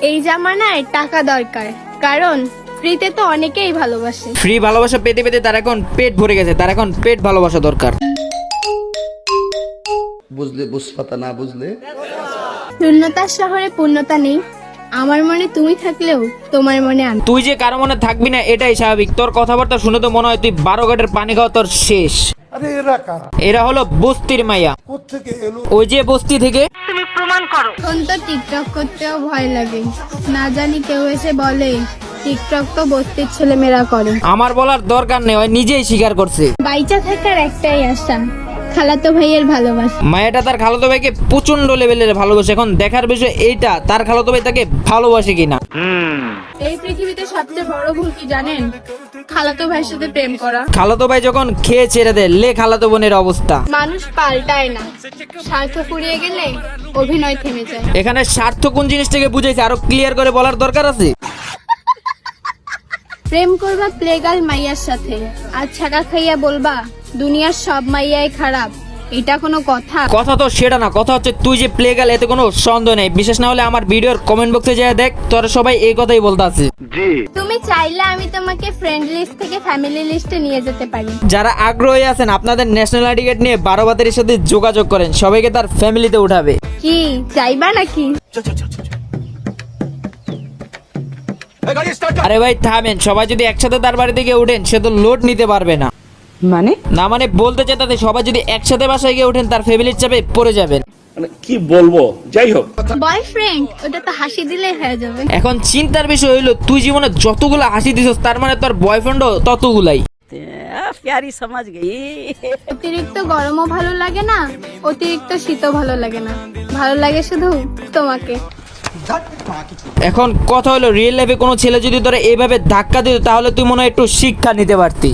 এই জামানায় টাকা দরকার, কারণ ফ্রিতে তো অনেকেই ভালোবাসে। ফ্রি ভালোবাসা পেতে পেতে তার এখন পেট ভরে গেছে, তার এখন পেট ভালোবাসা দরকার। বুঝলে বুঝপাতা, না বুঝলে শূন্যতার শহরে পূর্ণতা নেই। আমার মনে তুমি থাকলেও তোমার মনে আমি। তুই যে কারো মনে থাকবি না এটাই স্বাভাবিক। তোর কথাবার্তা শুনে তো মনে হয় তুই 12 ঘাটের পানি খাওয়া তোর শেষ। এরা হলো বস্তির মাইয়া, ওই যে বস্তি থেকে। এখন তো টিকটক করতেও ভয় লাগে, না জানি কেউ এসে বলে টিকটক তো বস্তির ছেলেমেয়েরা করে। আমার বলার দরকার নেই, ওই নিজেই স্বীকার করছে। বাইচা থাকার একটাই আশা, খালাতো ভাইয়ের ভালোবাসা। মায়াটা তার খালাতো ভাইকে প্রচন্ড লেভেলের ভালোবাসে। এখন দেখার বিষয় এইটা, তার খালাতো ভাই তাকে ভালোবাসে কিনা। এই পৃথিবীতে সবচেয়ে বড় ভুল কি জানেন? খালাতো ভাইয়ের সাথে প্রেম করা। খালাতো ভাই যখন খেয়ে ছেড়ে দেয়, লে খালাতো বোনের অবস্থা। মানুষ পাল্টায় না, স্বার্থ ফুরিয়ে গেলে অভিনয় থেমে যায়। এখানে স্বার্থ কোন জিনিসটাকে বুঝাইছে আরো ক্লিয়ার করে বলার দরকার আছে। প্রেম করবা প্লেগাল মাইয়ার সাথে, আর ছাকা খাইয়া বলবা দুনিয়ার সব মাইয়াই খারাপ, এটা কোনো কথা? কথা তো সেটা না, কথা হচ্ছে তুই যে প্লে গেল এতে কোনো সন্দেহ নেই। বিশেষ না হলে আমার ভিডিওর কমেন্ট বক্সে যায় দেখ, তোরা সবাই এই কথাই বলতে আছে। তুমি চাইলে আমি তোমাকে ফ্রেন্ড লিস্ট থেকে ফ্যামিলি লিস্টে নিয়ে যেতে পারি। যারা আগ্রহী আছেন আপনাদের ন্যাশনাল আইডি কার্ড নিয়ে 12 বাতের সাথে যোগাযোগ করেন, সবাইকে তার ফ্যামিলিতে উঠাবে। কি চাইবা নাকি? আরে ভাই থামেন, সবাই যদি একসাথে তার বাড়ি থেকে উঠেন সে তো লোড নিতে পারবে না। মানে বলতে চাইতে সবাই যদি একসাথে বাসায় গিয়ে উঠেন তার ফ্যামিলির চাপে পড়ে যাবেন। মানে কি বলবো, যাই হোক। বয়ফ্রেন্ড ওটা তো হাসি দিলে হয়ে যাবে। এখন চিন্তার বিষয় হইলো তুই জীবনে যতগুলো হাসি দিছস তার মানে তোর বয়ফ্রেন্ডও ততগুলাই। प्यारी समझ गई। অতিরিক্ত গরমও ভালো লাগে না, অতিরিক্ত শীতও ভালো লাগে না, ভালো লাগে শুধু তোমাকে। এখন কথা হলো রিয়েল লাইফে কোনো ছেলে যদি তোরা এইভাবে ধাক্কা দিত তাহলে তুই মনে হয় একটু শিক্ষা নিতে পারতি।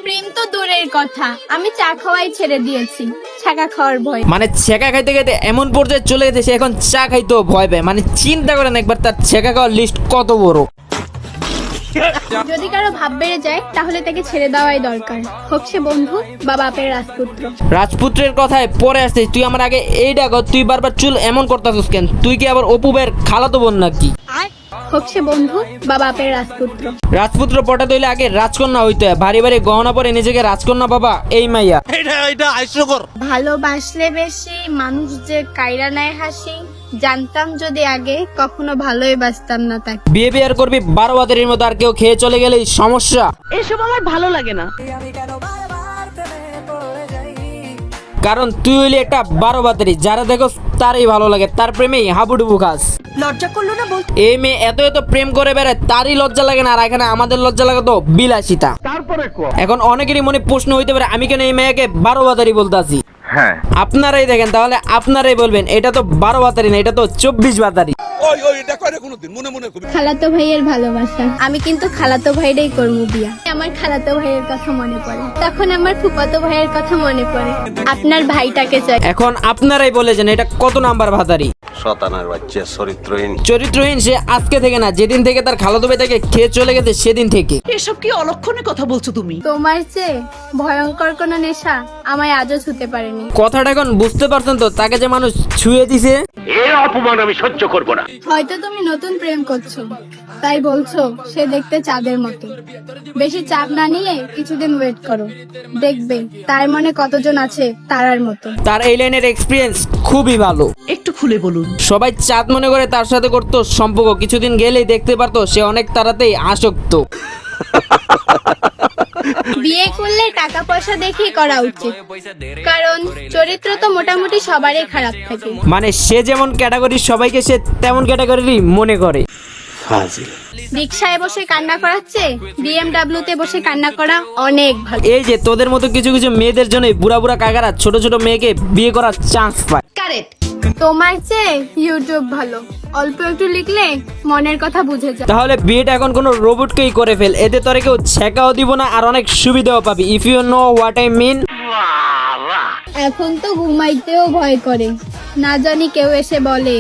প্রেম তো দূরের কথা, আমি চা খাওয়াই ছেড়ে দিয়েছি, ছাকা খাওয়ার ভয়। মানে ছেঁকা খাইতে খাইতে এমন পর্যায়ে চলে গেছে সে এখন চা খাইতেও ভয় পায়। মানে চিন্তা করেন একবার তার ছেঁকা খাওয়ার লিস্ট কত বড়। যদি কারো ভাব বেড়ে যায় তাহলে তাকে ছেড়ে দেওয়াই দরকার, হোক সে বন্ধু বা বাপের রাজপুত্র। রাজপুত্রের কথায় পরে আসছে, তুই আমার আগে এইটা কর, তুই বারবার চুল এমন করতেছিস কেন? তুই কি আবার অপু ভাইয়ের খালাতো বোন নাকি? হোক সে বন্ধু বা বাপের রাজপুত্র। রাজপুত্র পটাতে হইলে আগে রাজকন্যা হইতে হয়। ভারী ভারী গহনা পরে নিজেকে রাজকন্যা বাবা এই মাইয়া। ভালোবাসলে বেশি মানুষ যে কাইরা নেয় হাসি, জানতাম যদি আগে কখনো ভালোই বাসতাম না তাকে। বিয়ে করবি 12 বাতের মতো, আর কেউ খেয়ে চলে গেলেই সমস্যা। এসব আমার ভালো লাগে না। কারণ তুই হইলি একটা 12 বাতেরই, যারা দেখো তারই ভালো লাগে, তার প্রেমেই হাবুডুবু খাস। লজ্জা করলো না বল? এই মেয়ে এত এত প্রেম করে বেড়ায়, তারই লজ্জা লাগে না, আর এখানে আমাদের লজ্জা লাগে তো বিলাসিতা। এখন অনেকেরই মনে প্রশ্ন হইতে পারে আমি কেন এই মেয়েকে 12 বাতারি বলতে আছি। আপনারাই দেখেন, তাহলে আপনারাই বলবেন এটা তো 12 বাতারি না, এটা তো 24 বাতারি। খালাতো ভাইয়ের ভালোবাসা, আমি কিন্তু খালাতো ভাইয়েরই করবো বিয়া। আমার খালাতো ভাইয়ের কথা মনে পড়ে, তখন আমার ফুফাতো ভাইয়ের কথা মনে পড়ে। আপনার ভাইটাকে চাই। এখন আপনারাই বলেছেন এটা কত নাম্বার ভাতারি? শতানার বাচ্চা, চরিত্রহীন। চরিত্রহীন সে আজকে থেকে না, যেদিন থেকে তার খালাতো ভাই তাকে খেয়ে চলে গেছে সেদিন থেকে। এসব কি অলক্ষণে কথা বলছো তুমি? তোমার চেয়ে ভয়ঙ্কর কোন নেশা আমায় আজও ছুতে পারেনি। কথাটা এখন বুঝতে পারছেন তো, তাকে যে মানুষ ছুঁয়ে দিছে। এর অপমান আমি সহ্য করব না। হয়তো তুমি নতুন প্রেম করছো তাই বলছো সে দেখতে চাঁদের মতো। বেশি চাপ না নিয়ে কিছুদিন ওয়েট করো, দেখবে তার মনে কতজন আছে তারার মতো। তার এই লাইনের এক্সপিরিয়েন্স খুবই ভালো। একটু খুলে বলুন। সবাই চাঁদ মনে করে তার সাথে করতো সম্পর্ক, কিছুদিন গেলেই দেখতে পারতো সে অনেক তাড়াতেই আসক্ত। বিয়ে করলে টাকা পয়সা দেখেই করা উচিত, কারণ চরিত্র তো মোটামুটি সবারই খারাপ থাকে। মানে সে যেমন ক্যাটাগরি সবাইকে সে তেমন ক্যাটাগরি মনে করে। রিক্সায় বসে কান্না করাচ্ছে BMW তে বসে কান্না করা অনেক ভালো। এই যে তোদের মতো কিছু কিছু মেয়েদের জন্য বুড়া বুড়া কাকারা ছোট ছোট মেয়েকে বিয়ে করার চান্স পায়। কারেক্ট। তোমার চেয়ে ইউটিউব ভালো, অল্প একটু লিখলে মনের কথা বুঝে যায়। তাহলে বিয়েটা এখন কোনো রোবটকেই করে ফেল, এতে তোরে কেউ ছেঁকাও দিব না আর অনেক সুবিধাও পাবি। If you know what I mean. এখন তো ঘুমাইতেও ভয় করে, না জানি কেউ এসে বলে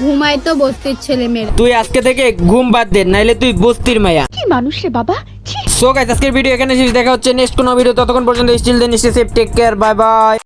ঘুমায় তো বস্তির ছেলে মেয়েরা। তুই আজকে থেকে ঘুম বাদ দে, নাইলে তুই বস্তির মায়া। কি মানুষ রে বাবা। সো গাইস আজকের ভিডিও এখানে শেষ, দেখা হচ্ছে নেক্সট কোনো ভিডিও। ততক্ষণ পর্যন্ত still then stay safe, take care, bye by.